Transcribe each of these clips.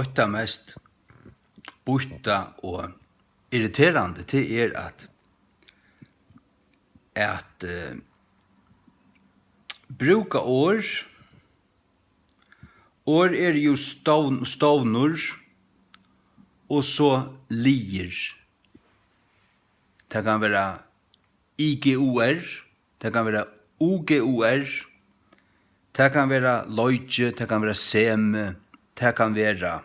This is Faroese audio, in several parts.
åtta mest butta og irriterande til at bruka år jo stovnor og så lier. Det kan være IGUR, det kan være UGUR, det kan være loitje, det kan være seme, det kan være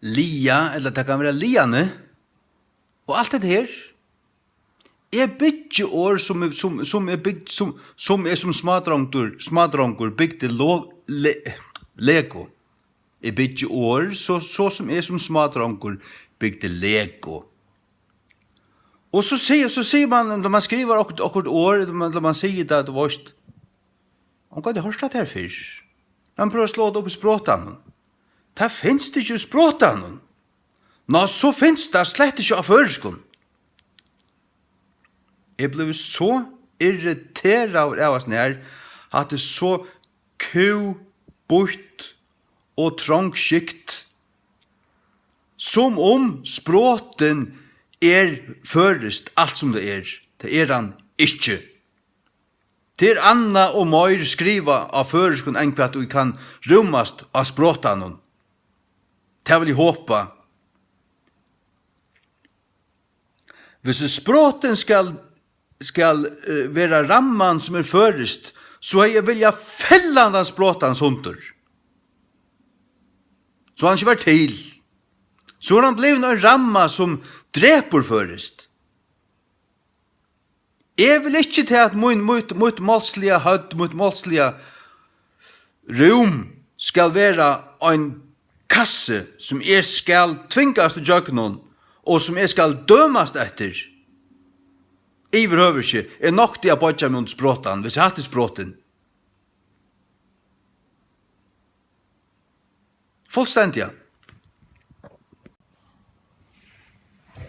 lia, eller det kan være liane, og alt det her bygge år som bygd som smadrongur bygde Lego. Bygge år så som smadrongur bygde Lego. Og så sier man, når man skriver okkur år, når man sier det, det varst, man kan ikke hørst det her først. Man prøver å slå det opp i språten. Det finnes det ikke i språten. Nå, så finnes det slett ikke av føreskånd. Jeg ble så irriteret av oss nær, at det så bort og trangskikt, som om språten førest alt som det er. Det han ikke. Det Anna og Møyr skriva av føreskånd enn hva du kan rummast av språten. Det vil jeg håpe. Hvis språten skal være ramman som førest, så jeg vilja fella den språtans hunter. Så han ikke var til. Så han blev en ramma som dreper førest. Jeg vil ikke til at mot målslige hødd, mot målslige rum skal være en kasse som jeg skal tvingas til jøgnen, og som jeg skal dømast etter. Jeg behøver ikke, nok til å bodja med språten, hvis jeg hatt i språten. Fullstendig, ja.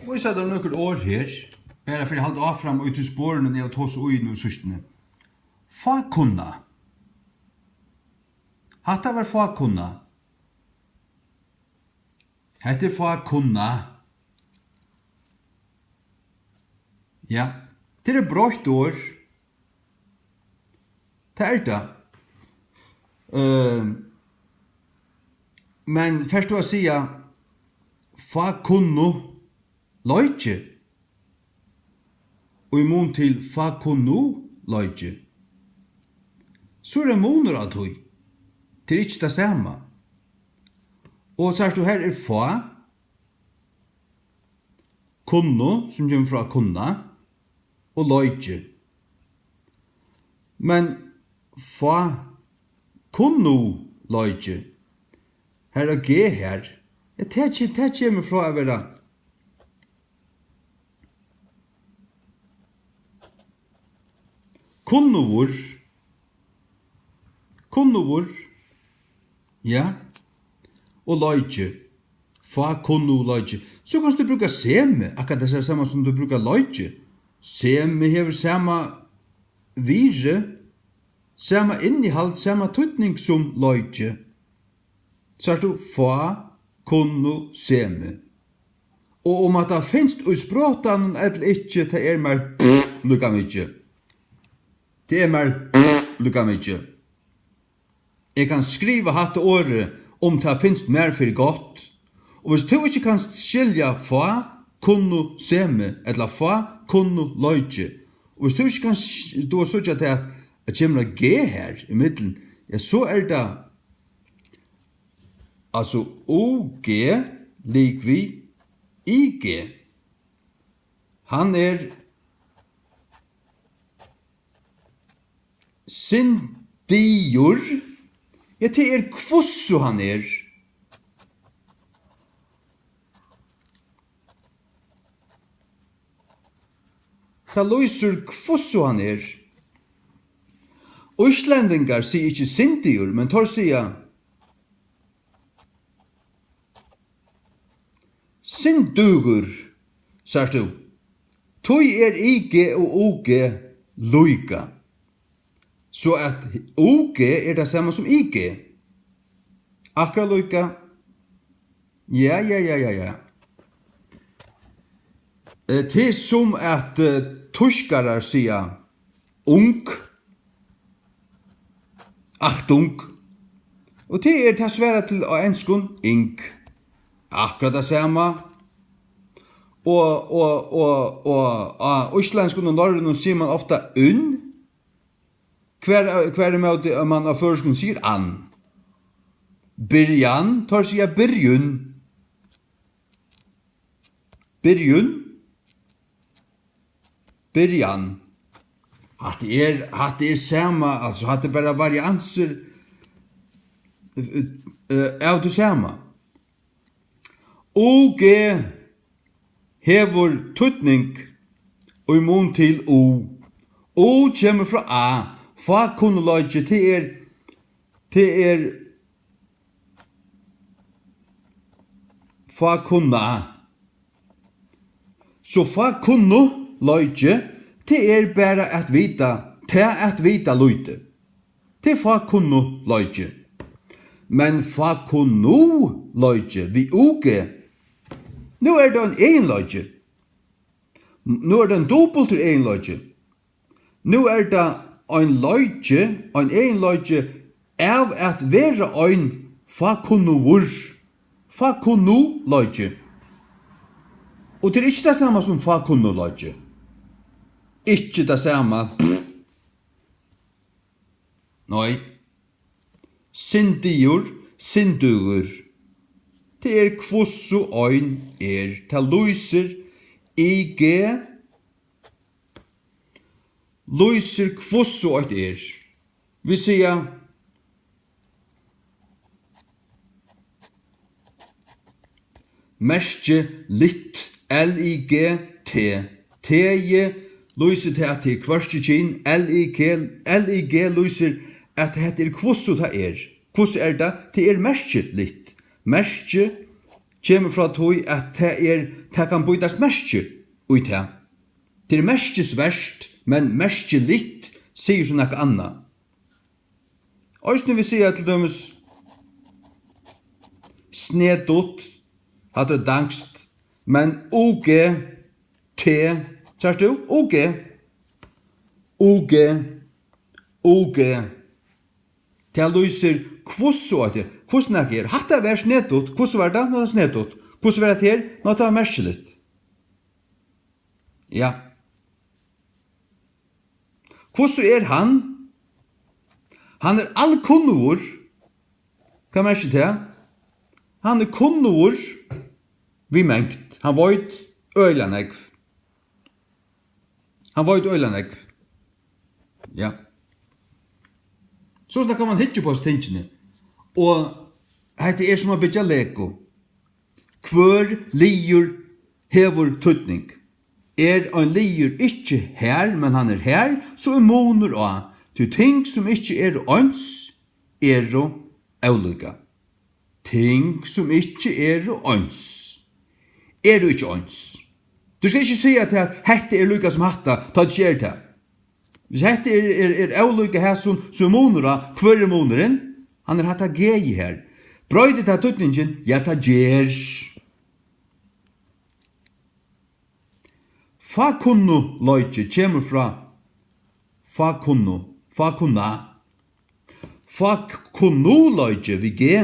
Og jeg setter noen år her, bare for jeg halte av frem ut i spårene når jeg tås ui noen sørstene. Fakunna. Hatta var fakunna. Hette fakunna. Ja, det brått år. Det det. Men først å si fakunno loitje. Og i mån til fakunno loitje. Så det måner av tog. Det ikke det samme. Og så du her fa. Kunno, som kommer fra kunna. Og loitje. Men fa kunno loitje. Her G her. Det kommer fra å være kunnovor. Ja. Og loitje. Fa kunno loitje. Så kan du bruka seme. Akkurat det er samme som du bruker loitje. Seme hever samme vire, samme innehalt, samme tøtning som loitje. Så du fa kunno seme. Og om at det finnes i språten eller ikke, det mer lukka mykje. Det mer lukka mykje. Jeg kan skriva hatt året om det finnes mer for godt. Og hvis du ikke kan skilja fa kunno seme, eller fa kunno loitje, og hvis du ikke kan du har sutja til at det kommer G her i middelen, ja, så det altså OG likvi IG. Han sindior. Ja, det kvosso han Det løser kvosso han Íslendingar sier ikke sindior, men tar sier sindugur, sier du. Tøy IG og OG loika. Så at OG det samme som IG. Akkurat lukka. Ja. Det som at tyskarar sier ung, Achtung. Og det ta sværa til å enskun ing. Akkurat det samme. Og islandskun og norrøn sier man ofta unn. Hver måte man av førskun sier an. Byrjan tar sier byrjun. Byrjan. Hatt er sama, altså hatt er bara varianser av det sama. Og hevur tutning og i mun til o. O kjemur fra a. Fa kunnuleiki det er fa kunna. Så fa kunnuleiki det er bara at vita lute. Det er fa kunnuleiki. Men fa kunnuleiki vi uge. Nu er det en egenleiki. Nu er det en dobbelt egenleiki. Nu er det en egenleiki av at vera ein fa kunnuleiki. Og det er ikke det samme som fa kunnuleiki. Ikke det samme. Nei. Syndugur. Det er kvossu ein er. Det lyser IG. Lyser kvossu ein er. Vi sier merke litt. L-I-G-T. T-je lyser til at det er kvarskjekin. L-I-G lyser at det er kvossu det er. Kvossu er det? Det er merke litt. Merke kommer fra tog at det kan bytas merke ut her. Det er merkesverst, men merke litt sier som noe annet. Og vi sier til dømes snedot, at det er dangst, men OG, T, sier du? OG. Det lyser kvossu at det. Hvordan er det? Hatt det vært snedot. Hvordan var det? Nå er det snedot. Hvordan var det her? Nå er det merkelig. Ja. Hvordan er han? Han er allkunnur. Hva merker det? Han er kunnur vi mengt. Han vet øylanegv. Ja. Så kan man hitje på oss tingene. Og hette er som å bytja leko. Hver liur hevur tutning. Er ein liur ikkje her, men han er her, så er monur av. Til ting som ikkje er ons, er avlugga. Ting som ikkje er ons, er ikkje ons. Du skal ikkje si at hette er lukka som hatta, ta det skjer til. Hvis hette er avlugga her som monur av, hver er monuren? Han er hatt gei her. Brøydet av tutningen, ja ta gjer. Fa kunnu loichi kjemur fra fa kunna. Fa kunnu loichi vi ge.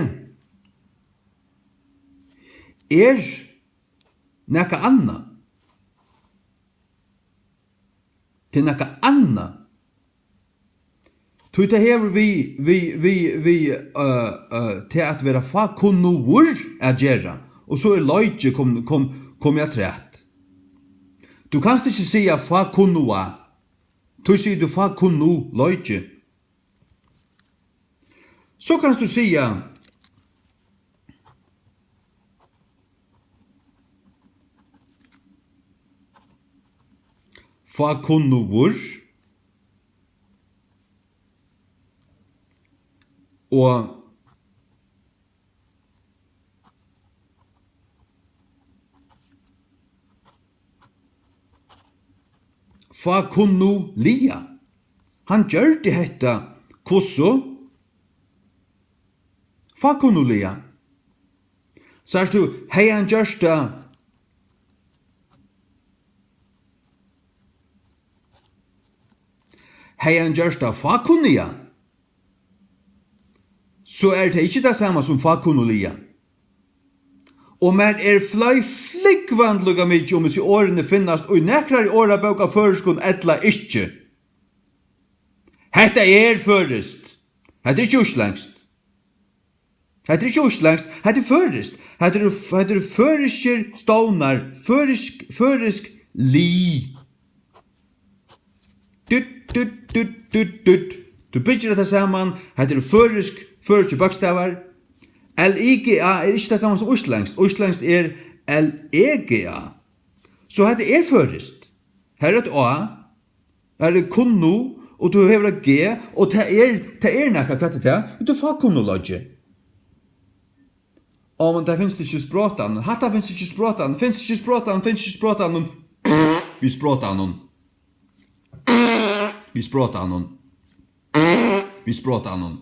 Er nekka anna. Til nekka anna. Tu det hever vi til at vera fa kunnur a gjerra. Og så er loichi kom jeg trett. Du kanst ikke sia fa kunnua. Tu sier du fa kunnu loichi. Så kanst du sia fa kunnur og fa kunnu lia. Han gjør det hetta kosso Fakunnuliga. Sagst du, hei han gjørst det hei han gjørst det fakunniga, så det ikke det samme som fakunnuliga. Og mer flikvandluga mykje om hvis i årene finnast, og i nekrar i åra bøka føreskund etla ikkje. Hetta førest. Hetta ikke uslengst. Hetta ikke uslengst, hetta førest. Hetta føreskir stånar, føresk li. Du byggjer det saman, hetta føresk bakstavar. L-I-G-A ikke det samme som uslengst. Uslengst L-E-G-A. Så hetta førest. Her et A, her kunnu, og du hever et G, og det nekka hva det du får kunnulogi. Men det finnes ikke språtan. Hatta finnes ikke språtan. Finnes ikke språtan. Vi språtan.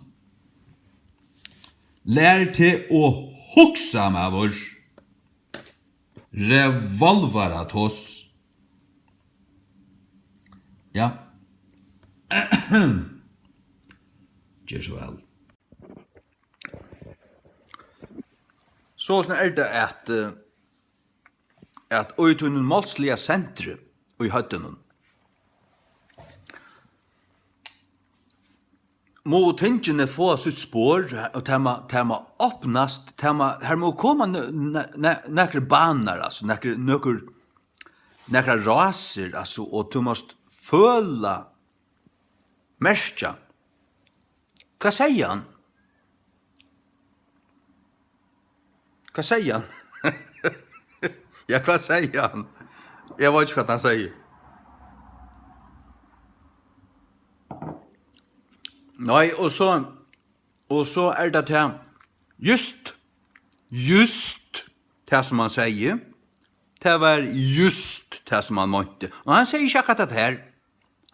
Lær til å hugsa med vår. Revolverat hos. Ja. Gjør så vel. Så det at utunnen målslige sentre i høttenen må tingene få sitt spår, og tema åpnast, her må komme nekre baner, altså, nekre raser, altså, og du måst føle merkja. Hva sier han? Ja, hva sier han? Jeg vet ikke hva han sier. Nei, og så det til just det som han sier. Det var just det som han måtte. Og han sier ikke akkurat det her.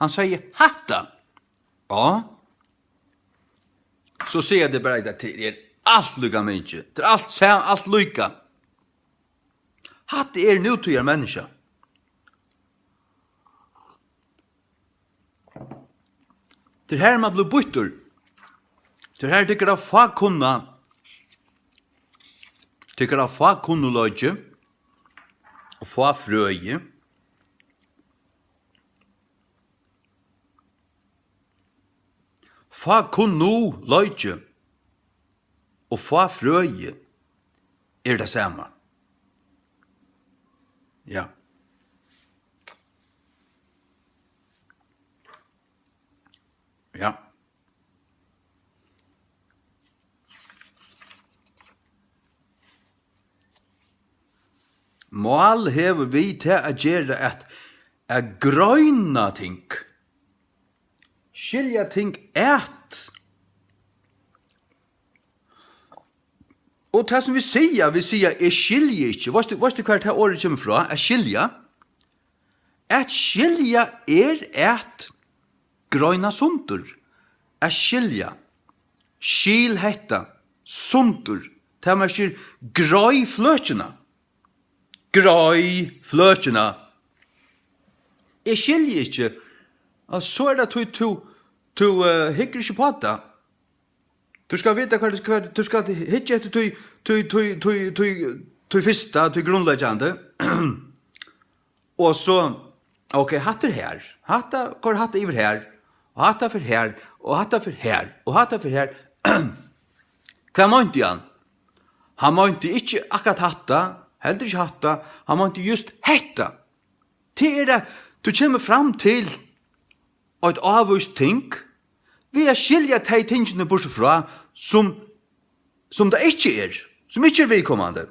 Han sier hatta. Ja. Så sier det bare at det alt lykka mykje. Det alt lykka. Hatt nutøyar menneska. Det her man blir byttur. Det her tykker av fakunnologi og fagfrøye. Fakunnologi og fagfrøye det samme. Ja. Ja. Mål hever vi til å gjøre at grøyna ting, skilja ting og det som vi sier skilje ikke. Vet du hva det året kommer fra? Skilja. At skilja at grøyna sundur. Skilja. Skil hetta. Sundur. Det man sier grøy fløtjena. Skilje ikke. Så det du hikker ikke på det. Du skal vite hva du skal hikke etter du fyrsta, du grunnleggjande. Og så, ok, hatt her. Går hatt iver her. Og hatt for her. Og hatt for her. Og hatt for her. Hva månte han? Han månte ikke akkurat hatta, heller ikke hatta. Han månte just hetta. Det det, du kommer fram til et avvist ting, vi skilja de tingene bortfra som det ikke som ikke vedkommende.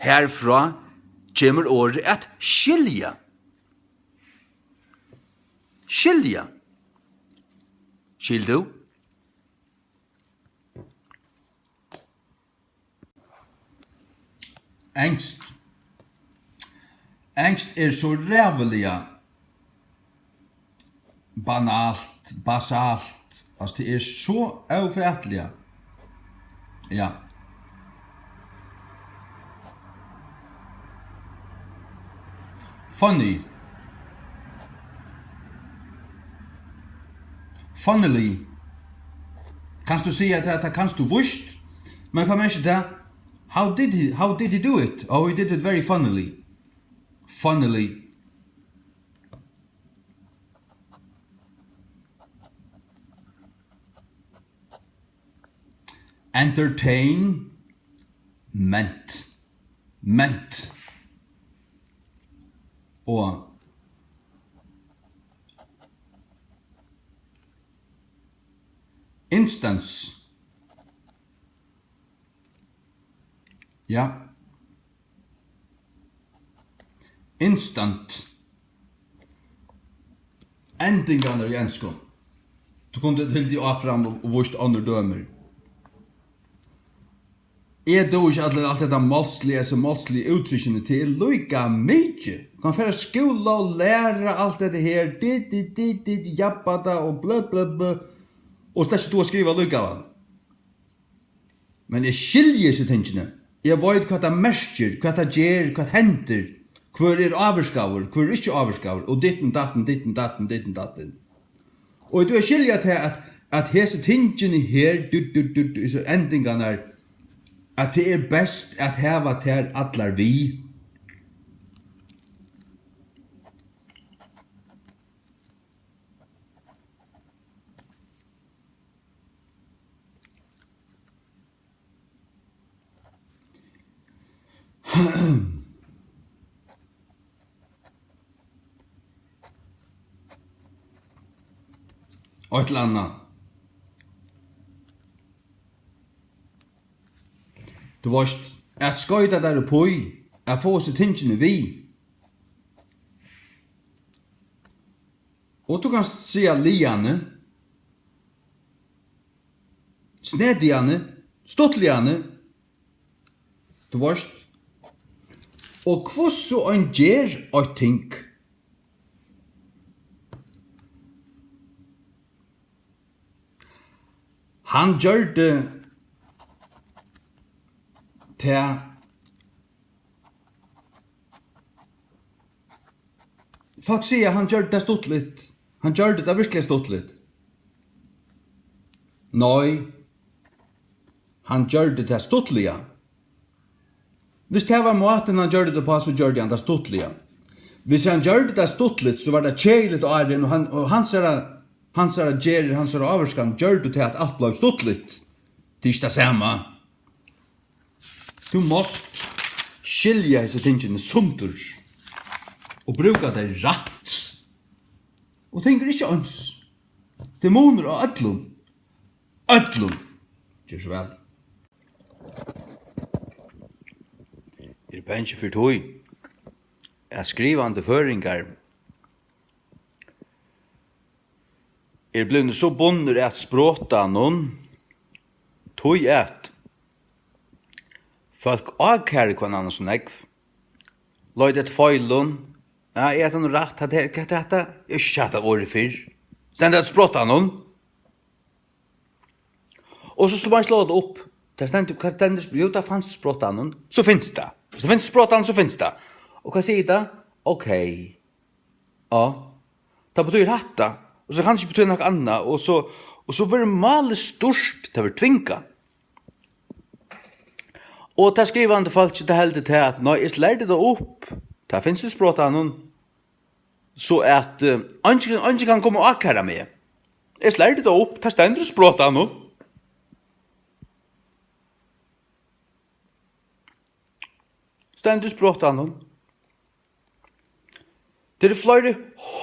Herfra kommer ordet at skilja. Skilja. Skil du? Angst. Angst så ræveliga banalt, basalt Altså, det så avfætliga. Ja. Funny. Funnily. Kanst du säga att det kanst du visst? Men kan man inte det? How did he do it? Oh, he did it very funnily. Funnily. Entertain. Meant. Og instance. Ja. Instant. Endingarna i enskon. Du kunde helt i fram och vurst andre dømer. Då ikke alt dette målslige uttrykkene til lukka mykje. Kan fære skola og lære alt dette her, dit, jabbada og bla, og slett du å skrive lukka vel. Men jeg skiljer seg tingene. Jeg vet hva det merker, hva det gjør, hva det henter, hver avherskaver, hver ikke avherskaver, og ditten, datten. Og du skiljer til at hese tingene her, endingene er, at det best at hava til allar vi. Og et eller annet. Du varst at skøyta der oppå at få seg tingene vi. Og du kan sige liane, snediane, stottliane. Du varst. Og kvosso en gjer og ting. Han gjør det til folk sier han gjør det stottligt. Han gjør det virkelig stottligt. Nei, han gjør det til stottliga. Hvis det var måten han gjør det på, så gjør det han det stottliga. Hvis han gjør det til stottligt, så var det kjeiligt og arren, og hans gerir, hans avskan, gjør det til at alt ble stottligt. Det er ikke det samme. Du måst skilja disse tingene sundur og bruka det rætt. Og tenker ikke ans. Demoner og öllum. Gjør så vel. Bensje for tog. Skrivande føringar. Blivende så bonner at språta noen. Tog et. Folk avkærer hva annan som negv. Løyd et feilun. Ja, er det noe rett? Hva er dette? Jeg har ikke hatt det året før. Stendet et språta noen. Og så slår man slå det opp. Det stendet, jo, det fanns språta noen. Så finns det. Hvis det finns språta noen, så finns det. Og hva sier det? Ok. Ja. Det betyr hatta. Og så kan det ikke betyr noe annet. Og så var det malet størst til å være tvinga. Og det skrivande folk ikke heldig til at når jeg lærte det opp, det finnes det språta noen, så at andre kan komme og akkara med. Jeg lærte det opp, det stender språta noen. Stender språta noen. Det flere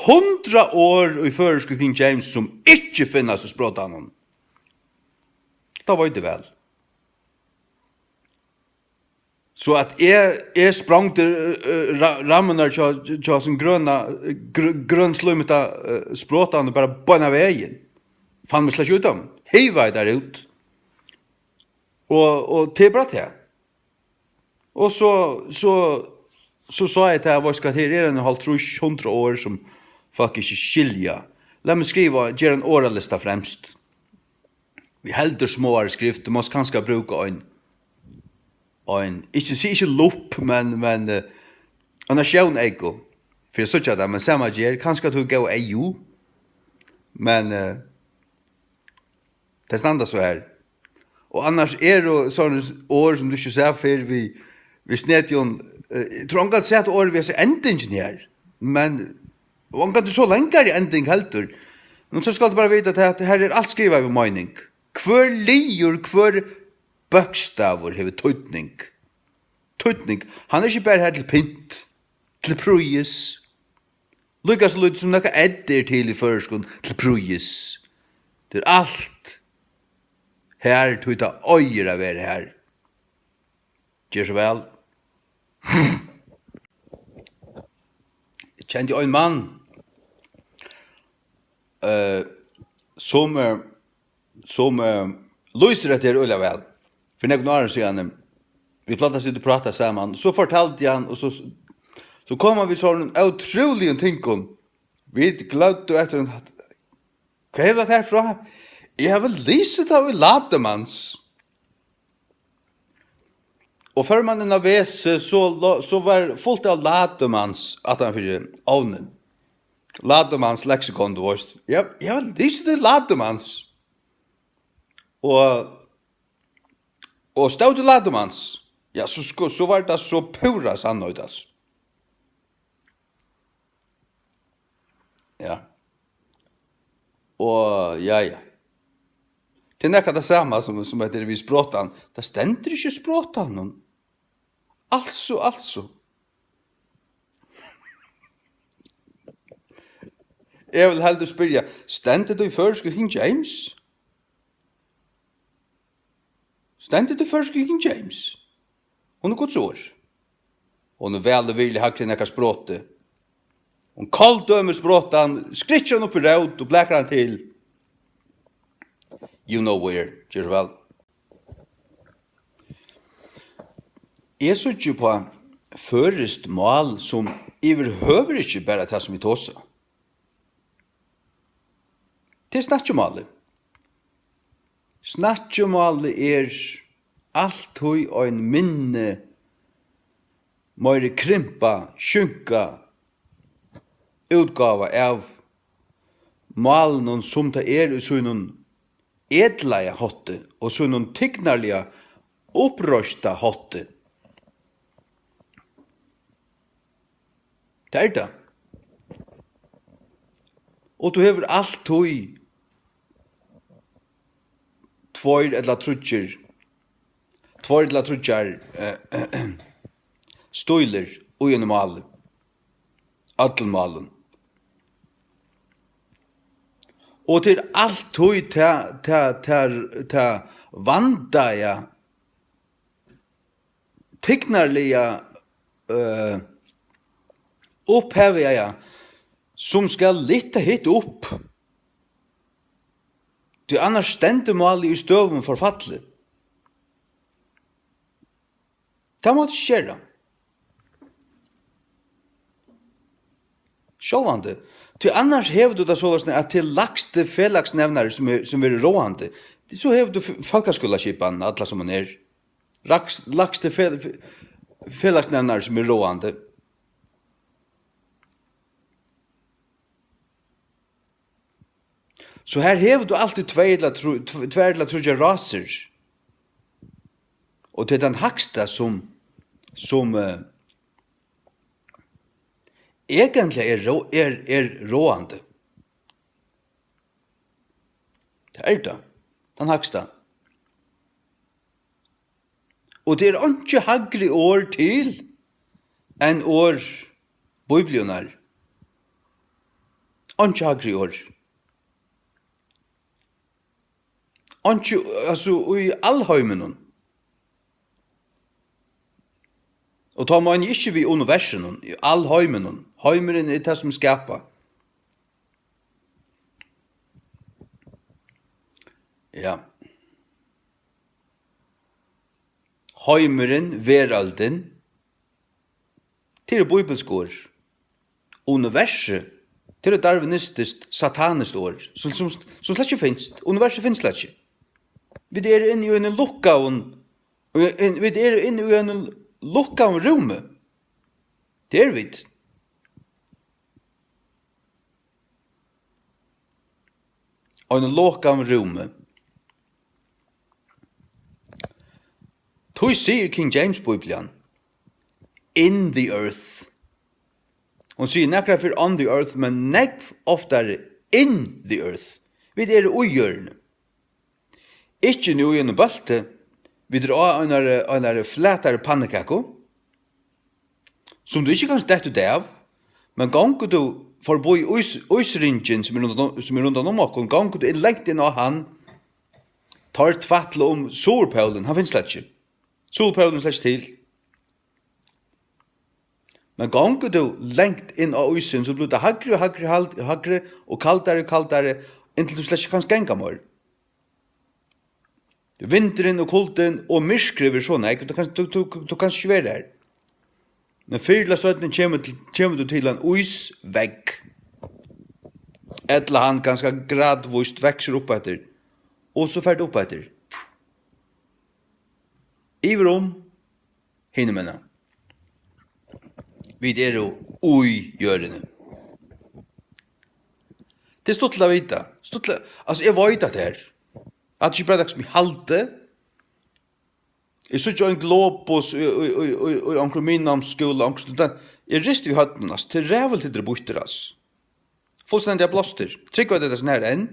100 år i føreske King James som ikke finnes i språta noen. Da var det vel. Så at jeg sprang til rammene til sin grønnsløymeta språtene bare bønna veien. Fann meg slett ut om. Heiva jeg der ut. Og det bra til. Og så sa jeg til at her en halv 100 år som folk ikke skilja. La meg skriva, gjør en åralista fremst. vi heldur småare skrift, du måste kanske bruka ikke loop, men en aksjon ego, for jeg synes det, men samme gjør, kanskje du går EU, men det standa så her. Og annars det sånne år som du ikke ser for, vi snedjon, jeg tror han kan si at år vi har sett endingen her, men han kan du så lenger i ending heldur, men så skal du bare vite at her alt skrivet ved mening. Hver liur, hver bøkstavur hever tøytning. Tøytning, han ikke bare her til pynt, til prøyes. Lukas lyd som nekka edder til i førskund, til prøyes. Det alt her tøyta øyre av her. Gjør så vel. Jeg kjente jo en mann som lyser etter øyla vel. For nekken åren siden, vi platta sitt og prata sammen, så fortalte han, og så kom vi sånn utrolig ting om. Vi glødde etter en, hva det herfra? Jeg har vel lyset av Latemans. Og før man en av vese, så var fullt av Latemans at han fyrir avnen. Latemans leksikon, du vet. Jeg har lyset av Latemans. Og stod til Latemans, ja, så var det så pura sannøyd, altså. Ja. Og ja. Det nekka det samme som heter vi språtan. Det stender ikke språtan. Altså. Jeg vil heldur spyrja, stender du i førske King James? Stender du i førske King James? Hun gods år. Hun vel og virkelig hakri nekka språte. Hun kalldømer språtan, skritser han opp i rød og blekker han til. You know where, gjør vel. Jeg synes jo på førest mål som overhøver ikke bare det som vi tåser. Det snakkjemålet. Snakkjemålet alt høy og en minne, mer krympa, sjunka, utgava av malen som det i sånn edlaja hotte og sånn tignarliga opprøsta hotte. Det det. Og du hever alt tøy tvær eller trutjar stoiler og gjennom malen. Adelmalen. Og til alt tøy ta vandaja tignarliga oppheviga som skal litta hit opp. Det annars stender malig i støven forfattelig. Det måtte skjera. Sjålvande. Til annars hever du det sånn at til lagste felagsnevnare som råande, så hever du falkaskolaskipan, alla som man lagste felagsnevnare som råande. Så her hever du alltid tvær eller trudja raser. Og det den haksta som egentlig råande. Det det. Den haksta. Og det ikke haglig år til enn år biblionar. Ikke haglig år. Ikke, altså, i allheimen. Og tar man ikke vid universen, i allheimen. Heimeren det som skapar. Ja. Heimeren, veralden, til bibelskår. Universet, til darwinistisk, satanisk år, som slett ikke finnes. Universet finnes slett ikke. Vi er inne i en lukkaun, vi er inne i en lukkaun rumme. Det er vi. Og en lukkaun rumme. Tog sier King James Bibelen, in the earth. Hon sier nekra for on the earth, men nekv oftare in the earth. Vi er ujørende. Ikke nu i en balte, vi drar en flatare pannekako, som du ikke kan stette det av, men ganger du forbi øysringen som er rundt om okken, ganger du lengt inn av han, tar tvattle om solpaulen, han finnes slett ikke. Solpaulen slett til. Men ganger du lengt inn av øysen, så blir det hagre og kaldare, inntil du slett ikke kan skenga mer. Vinteren og kulden og myrskre vil sånn, du kan ikke være her. Men fyrla søtten kommer du til en uisvegg. Eller han ganske gradvist vekser opp etter, og så ferdig opp etter. Iverom, hinnemennene. Vi er jo ujørende. Det er stått til å vite. Altså, jeg vet at det her. At det ikke bare som i halte. Jeg så ikke en globus i omkring minnamsskolen, omkring student. Jeg rister vi høtten, altså. Det er rævel til dere bøyter, altså. Fullstendig av blåster. Trygg var det sånn her enn.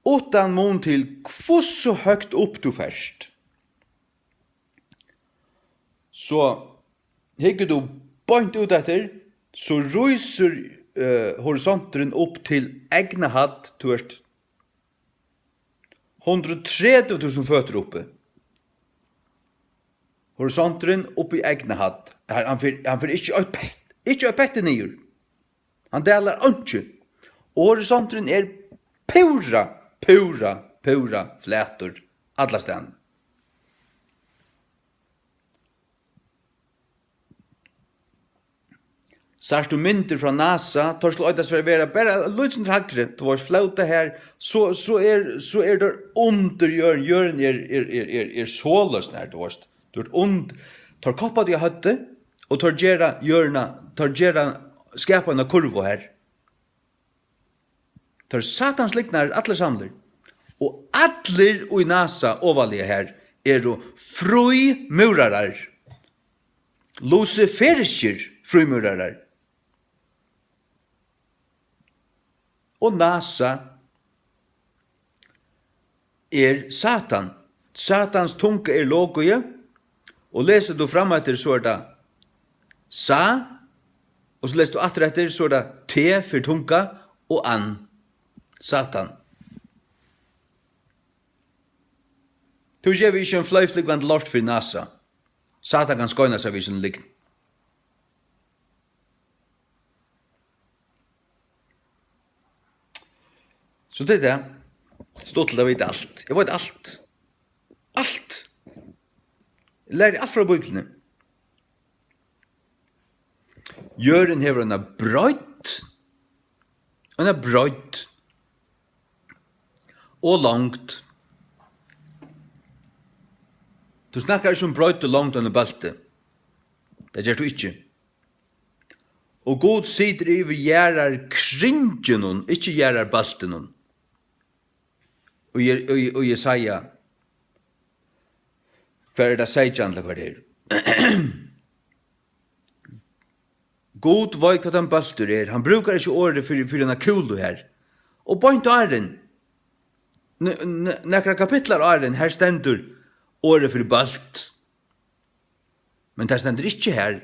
Utan mån til hvor så høgt opp du først. Så hegger du bøynt ut etter, så ryser horisonteren opp til egna hatt, du vet, 130.000 føtter oppe. Horisonteren opp i egna hatt. Han får ikke et pette nyer. Han deler ikke. Og horisonteren er pura flætur alla stedene. Sars du mynter fra NASA, tar skulle øydas for å være bare løsent hagre, du var flauta her, så er det under hjørn er såløst her, du var tar koppa de høtte, og tar gjerra skapa en kurvo her. Tar satans liknar alle samler, og atler og i NASA ovalige her er jo frui murarar, luciferisker frui murarar. Og NASA er Satan. Satans tunga er logoje, og leser du fram etter så er det sa, og så leser du atter etter så er det te for tunga, og an. Satan. Du gjør vi ikke en fløyfligvand lort for NASA. Satan kan skøyna seg vid sin lign. Så det er det. Stå til å vite alt. Jeg vet alt. Alt. Jeg lærer alt fra Bibelen. Jøren hever en brøyt. En brøyt. Og langt. Du snakker ikke om brøyt og langt under belte. Det gjør du ikke. Og God sitter over gjerrar kringen, ikke gjerrar belten. Og Jesaja, hva er det seitjandla hva det er? God vet hva den belter er. Han brukar ikke året for denne kulu her. Og point åren, nekra kapitlar åren, her stendur året for belt. Men det stendur ikke her.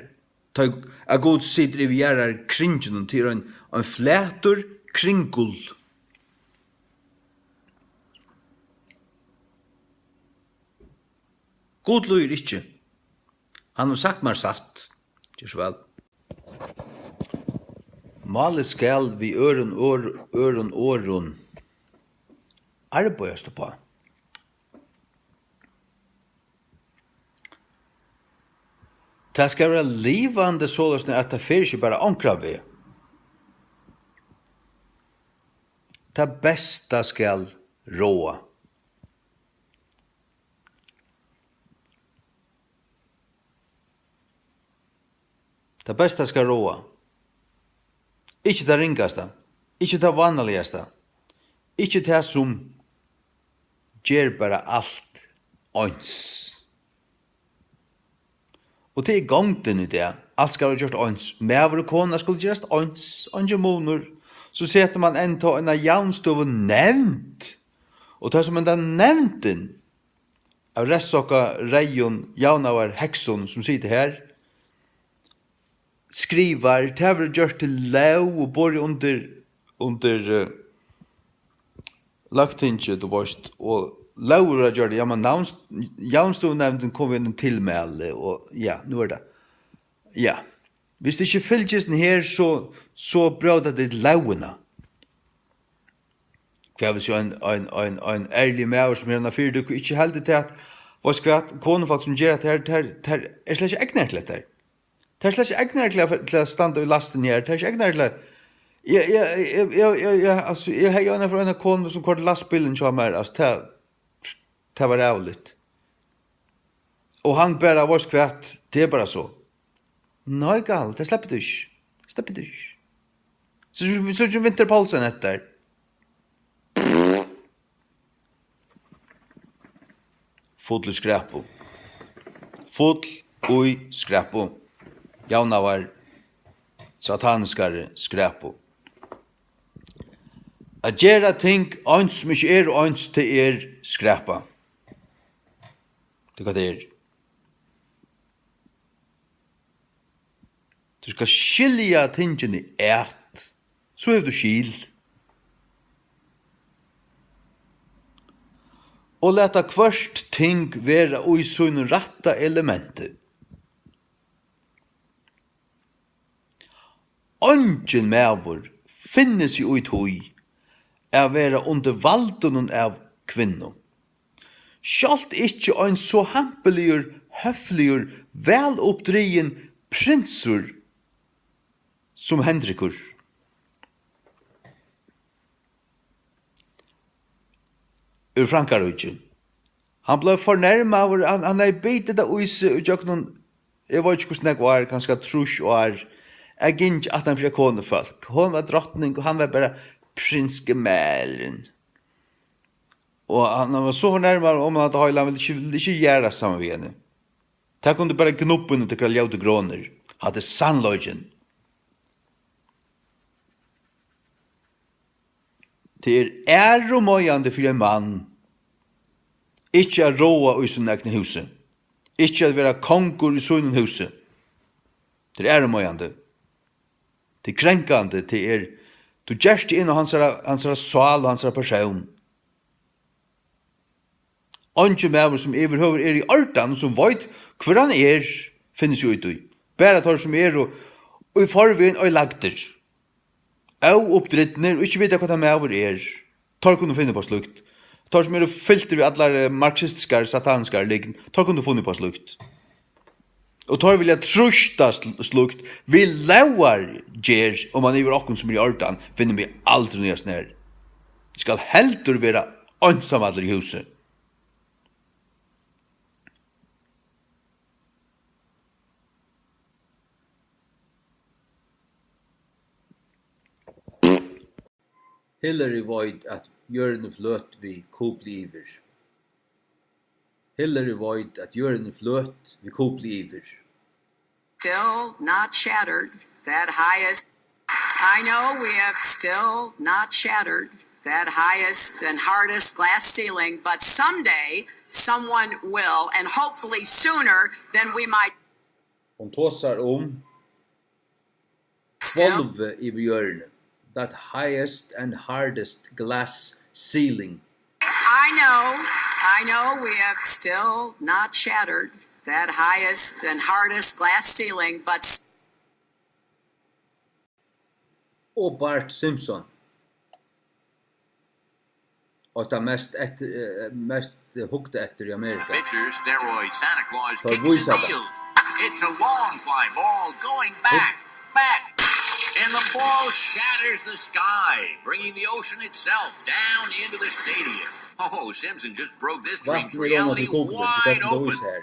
At God sitter i gjerrar kringen til en flætur kringul. God lyr ikke. Han har sagt meg satt. Ikke så vel. Male skal vi øren arbeides det på. Det skal være livande såløsning at det fyrir ikke bare ankra vi. ta bästa skall råa. Ta bästa skal råa. Ikke ta ringasta, ikke ta vanligasta, ikke ta som ger bara allt ons. Og det gongten I det, alt skal være gjort ons. Mever og kona skulle gjerast ons, onge monor. Så setter man en ta en jaunstov nevnt. Og det som en da nevnten av ressoka reion jaunavar hekson som sitter her, skriver, det har gjort til lov og bor under lagtinget og vorst, og Laura gjør det, ja, men jaunstofnevnden kom inn til tilmæle, og ja, nu det. Ja, hvis det ikke fylgjes den her, så brød det launa. Hva hvis jo en ærlig med som er en fyr, du ikke heldig til at, hva skvatt, konefolk som gjør at det er slett ikke egnet til dette. Det er slett ikke egnet til å stande i lasten her, det er ikke egnet til at, jeg har jo en kone som kort lastbilen som meg, altså, det var rævligt. Og han bare var skvatt, det er bare så. Nei, gal, det slipper du ikke. Slipper du ikke. Så ikke vinterpolsen etter. Fotl skrappo. Fotl ui skrappo. Jauna var sataniskare skrappo. At gjera ting ans som ikke er ans til skrappa. Det hva det er. Du skal skilja tingene ert, så er du skil. Og leta hvert ting være i sin ratta elementet. Ongen mevor finnes i ut hui er være under valden av kvinno. Sjalt ikkje ein så hampeligur, høfligur, vel oppdrien prinsur som Hendrikur. Ur Frankarudjen. Han ble fornærma, han er beitet av uise, og jeg vet ikke hvordan jeg var, kanskje trus år. Jeg gikk ikke at han fri konefolk. Hun var drottning, og han var bare prinsgemælen. Og han var så fornærmere om han hadde høyla, han ville ikke gjøre sammen med henne. Der kunne bare gnuppen til kraljaude gråner. Hadde sannløgjen. Det er og møyande for en mann. Ikke å råa i sin egne huset. Ikke å være kongur i sin huset. Det er og møyande. Det er krenkande. Det er du gjerst inn og hans sal og hans person. Anke med som overhøver i ordan, som vet hvor han finnes jo ut i. Bare tar som og i forveien og lagter. Og oppdrittner, og ikke vet hva han med tar kunne finne på slukt. Tar som fylt ved alle marxistiske, sataniske liggen, tar kunne finne på slukt. Og tar vilja trusta slukt, vi lauar gjer, om man iver okken som i ordan, finner vi aldri nye snær. Vi skal heldur være ansamadler i huset. Hillary void at hjørne fløt vi kopliver. Hillary void at hjørne fløt vi kopliver. Still not shattered that highest. I know we have still not shattered that highest and hardest glass ceiling, but someday someone will, and hopefully sooner than we might. Hon tåsar 12 i hjørne. That highest and hardest glass ceiling. I know we have still not shattered that highest and hardest glass ceiling, but Og Bart Simpson. Och det mest hugga efter I Amerika. Pitcher, steroid, Santa Claus, Så kicking visar the det. field. It's a long fly ball going back. In the ball shatters the sky, bringing the ocean itself down into the stadium. Oh, Simpson just broke this dream Vatn reality til kuklen, wide det open. her.